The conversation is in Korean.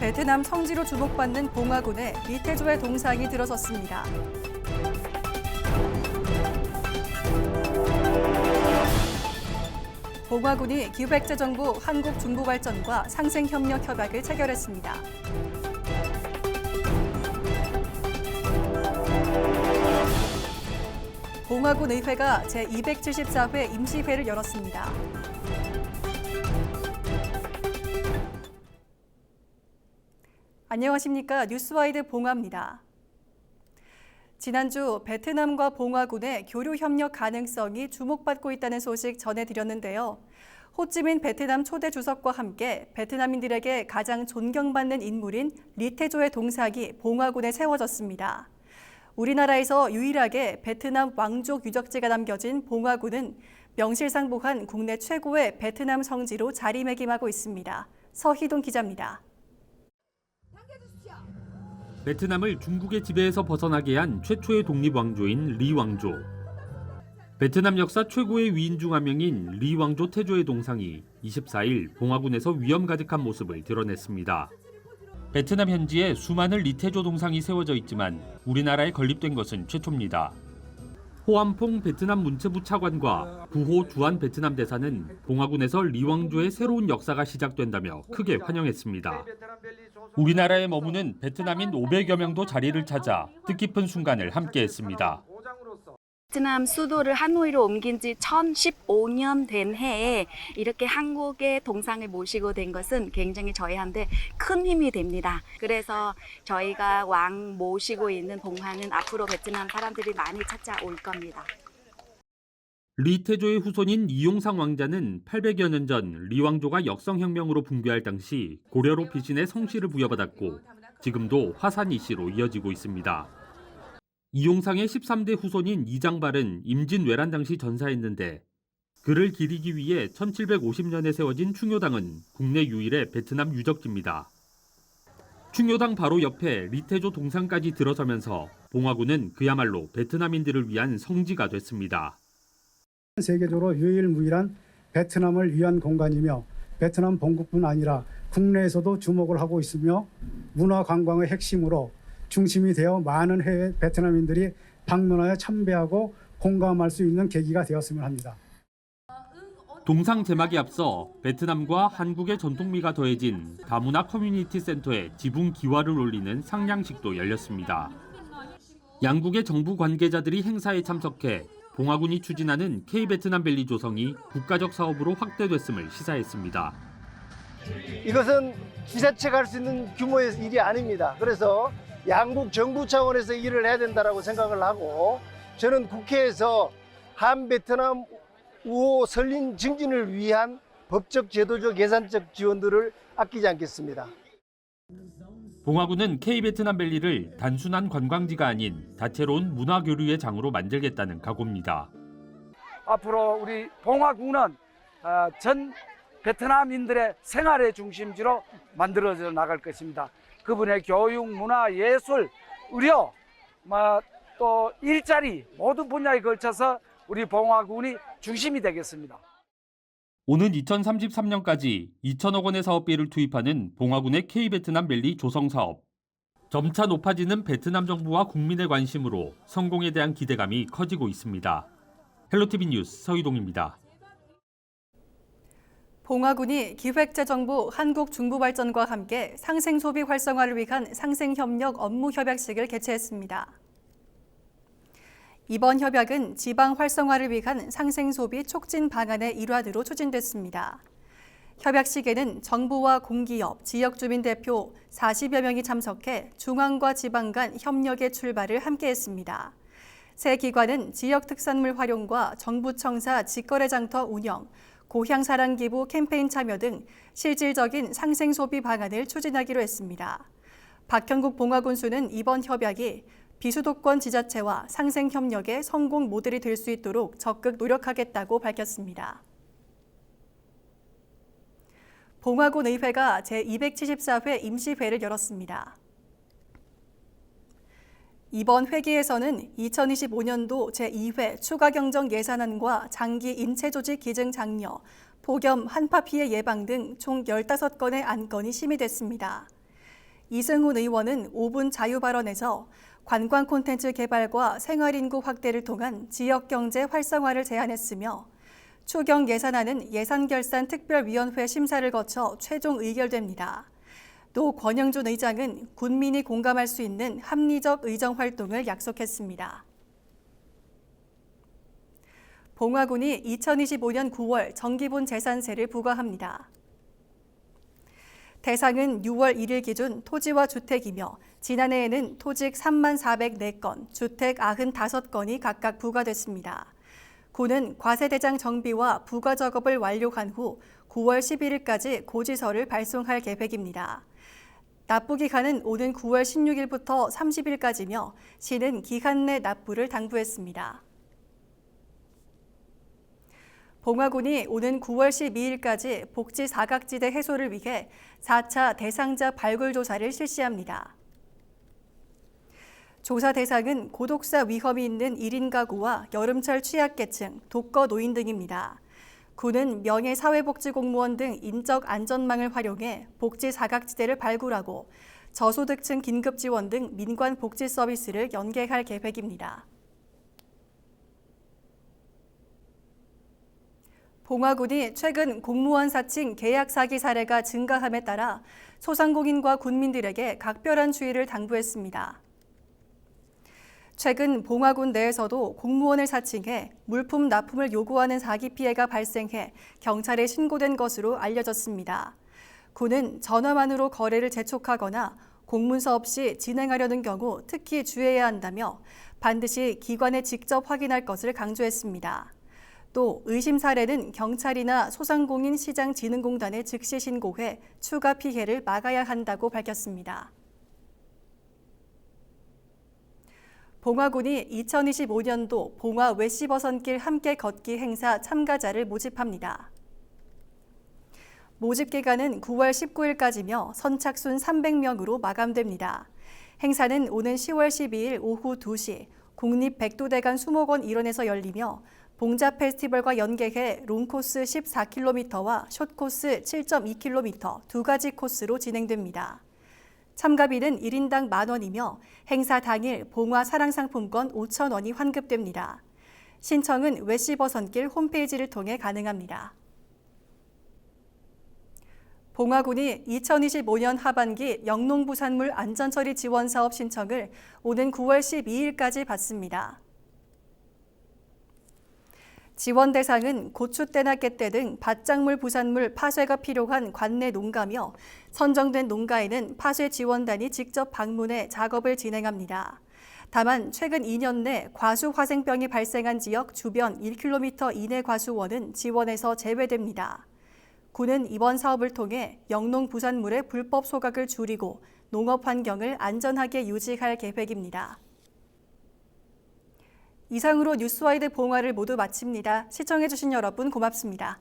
베트남 성지로 주목받는 봉화군에 리태조의 동상이 들어섰습니다. 봉화군이 기후백제정부 한국중부발전과 상생협력 협약을 체결했습니다. 봉화군 의회가 제274회 임시회를 열었습니다. 안녕하십니까. 뉴스와이드 봉화입니다. 지난주 베트남과 봉화군의 교류 협력 가능성이 주목받고 있다는 소식 전해드렸는데요. 호찌민 베트남 초대 주석과 함께 베트남인들에게 가장 존경받는 인물인 리태조의 동상이 봉화군에 세워졌습니다. 우리나라에서 유일하게 베트남 왕족 유적지가 남겨진 봉화군은 명실상부한 국내 최고의 베트남 성지로 자리매김하고 있습니다. 서희동 기자입니다. 베트남을 중국의 지배에서 벗어나게 한 최초의 독립왕조인 리 왕조. 베트남 역사 최고의 위인 중 한 명인 리 왕조 태조의 동상이 24일 봉화군에서 위엄 가득한 모습을 드러냈습니다. 베트남 현지에 수많은 리태조 동상이 세워져 있지만 우리나라에 건립된 것은 최초입니다. 호암퐁 베트남 문체부 차관과 부호 주한 베트남 대사는 봉화군에서 리 왕조의 새로운 역사가 시작된다며 크게 환영했습니다. 우리나라에 머무는 베트남인 500여 명도 자리를 찾아 뜻깊은 순간을 함께했습니다. 베트남 수도를 하노이로 옮긴 지 1015년 된 해에 이렇게 한국의 동상을 모시고 된 것은 굉장히 저희한테 큰 힘이 됩니다. 그래서 저희가 왕 모시고 있는 봉화는 앞으로 베트남 사람들이 많이 찾아올 겁니다. 리태조의 후손인 이용상 왕자는 800여 년 전 리 왕조가 역성혁명으로 붕괴할 당시 고려로 피신의 성씨를 부여받았고 지금도 화산 이씨로 이어지고 있습니다. 이용상의 13대 후손인 이장발은 임진왜란 당시 전사했는데 그를 기리기 위해 1750년에 세워진 충효당은 국내 유일의 베트남 유적지입니다. 충효당 바로 옆에 리태조 동상까지 들어서면서 봉화군은 그야말로 베트남인들을 위한 성지가 됐습니다. 세계적으로 유일무이한 베트남을 위한 공간이며 베트남 본국뿐 아니라 국내에서도 주목을 하고 있으며 문화 관광의 핵심으로 중심이 되어 많은 해외 베트남인들이 방문하여 참배하고 공감할 수 있는 계기가 되었으면 합니다. 동상 제막에 앞서 베트남과 한국의 전통미가 더해진 다문화 커뮤니티 센터에 지붕 기와를 올리는 상냥식도 열렸습니다. 양국의 정부 관계자들이 행사에 참석해 봉화군이 추진하는 K-베트남밸리 조성이 국가적 사업으로 확대됐음을 시사했습니다. 이것은 지자체가 할 수 있는 규모의 일이 아닙니다. 그래서 양국 정부 차원에서 일을 해야 된다고 생각을 하고 저는 국회에서 한베트남 우호 설린 증진을 위한 법적, 제도적, 예산적 지원들을 아끼지 않겠습니다. 봉화군은 K-베트남밸리를 단순한 관광지가 아닌 다채로운 문화교류의 장으로 만들겠다는 각오입니다. 앞으로 우리 봉화군은 전 베트남인들의 생활의 중심지로 만들어져 나갈 것입니다. 그분의 교육, 문화, 예술, 의료, 또 일자리 모든 분야에 걸쳐서 우리 봉화군이 중심이 되겠습니다. 오는 2033년까지 2천억 원의 사업비를 투입하는 봉화군의 K-베트남밸리 조성 사업. 점차 높아지는 베트남 정부와 국민의 관심으로 성공에 대한 기대감이 커지고 있습니다. 헬로티비 뉴스 서희동입니다. 봉화군이 기획재정부 한국중부발전과 함께 상생소비 활성화를 위한 상생협력 업무협약식을 개최했습니다. 이번 협약은 지방 활성화를 위한 상생소비 촉진 방안의 일환으로 추진됐습니다. 협약식에는 정부와 공기업, 지역주민 대표 40여 명이 참석해 중앙과 지방 간 협력의 출발을 함께했습니다. 새 기관은 지역 특산물 활용과 정부청사 직거래 장터 운영, 고향사랑 기부 캠페인 참여 등 실질적인 상생소비 방안을 추진하기로 했습니다. 박형국 봉화군수는 이번 협약이 비수도권 지자체와 상생협력의 성공 모델이 될 수 있도록 적극 노력하겠다고 밝혔습니다. 봉화군 의회가 제274회 임시회를 열었습니다. 이번 회기에서는 2025년도 제2회 추가경정 예산안과 장기 인체조직 기증 장려, 폭염 한파 피해 예방 등 총 15건의 안건이 심의됐습니다. 이승훈 의원은 5분 자유 발언에서 관광 콘텐츠 개발과 생활인구 확대를 통한 지역경제 활성화를 제안했으며 추경 예산안은 예산결산특별위원회 심사를 거쳐 최종 의결됩니다. 또 권영준 의장은 군민이 공감할 수 있는 합리적 의정 활동을 약속했습니다. 봉화군이 2025년 9월 정기분 재산세를 부과합니다. 대상은 6월 1일 기준 토지와 주택이며 지난해에는 토직 3404건, 주택 95건이 각각 부과됐습니다. 군은 과세대장 정비와 부과 작업을 완료한 후 9월 11일까지 고지서를 발송할 계획입니다. 납부 기간은 오는 9월 16일부터 30일까지며 시는 기간 내 납부를 당부했습니다. 봉화군이 오는 9월 12일까지 복지 사각지대 해소를 위해 4차 대상자 발굴 조사를 실시합니다. 조사 대상은 고독사 위험이 있는 1인 가구와 여름철 취약계층, 독거 노인 등입니다. 군은 명예사회복지공무원 등 인적 안전망을 활용해 복지 사각지대를 발굴하고 저소득층 긴급 지원 등 민관 복지 서비스를 연계할 계획입니다. 봉화군이 최근 공무원 사칭 계약 사기 사례가 증가함에 따라 소상공인과 군민들에게 각별한 주의를 당부했습니다. 최근 봉화군 내에서도 공무원을 사칭해 물품 납품을 요구하는 사기 피해가 발생해 경찰에 신고된 것으로 알려졌습니다. 군은 전화만으로 거래를 재촉하거나 공문서 없이 진행하려는 경우 특히 주의해야 한다며 반드시 기관에 직접 확인할 것을 강조했습니다. 또 의심 사례는 경찰이나 소상공인 시장진흥공단에 즉시 신고해 추가 피해를 막아야 한다고 밝혔습니다. 봉화군이 2025년도 봉화 외시버선길 함께 걷기 행사 참가자를 모집합니다. 모집 기간은 9월 19일까지며 선착순 300명으로 마감됩니다. 행사는 오는 10월 12일 오후 2시 국립백두대간 수목원 일원에서 열리며 봉자 페스티벌과 연계해 롱코스 14km와 숏코스 7.2km 두 가지 코스로 진행됩니다. 참가비는 1인당 만원이며 행사 당일 봉화 사랑상품권 5,000원이 환급됩니다. 신청은 외시버선길 홈페이지를 통해 가능합니다. 봉화군이 2025년 하반기 영농부산물 안전처리 지원 사업 신청을 오는 9월 12일까지 받습니다. 지원 대상은 고추대나 깻대 등 밭작물 부산물 파쇄가 필요한 관내 농가며 선정된 농가에는 파쇄 지원단이 직접 방문해 작업을 진행합니다. 다만 최근 2년 내 과수 화생병이 발생한 지역 주변 1km 이내 과수원은 지원에서 제외됩니다. 군은 이번 사업을 통해 영농 부산물의 불법 소각을 줄이고 농업 환경을 안전하게 유지할 계획입니다. 이상으로 뉴스와이드 봉화를 모두 마칩니다. 시청해주신 여러분 고맙습니다.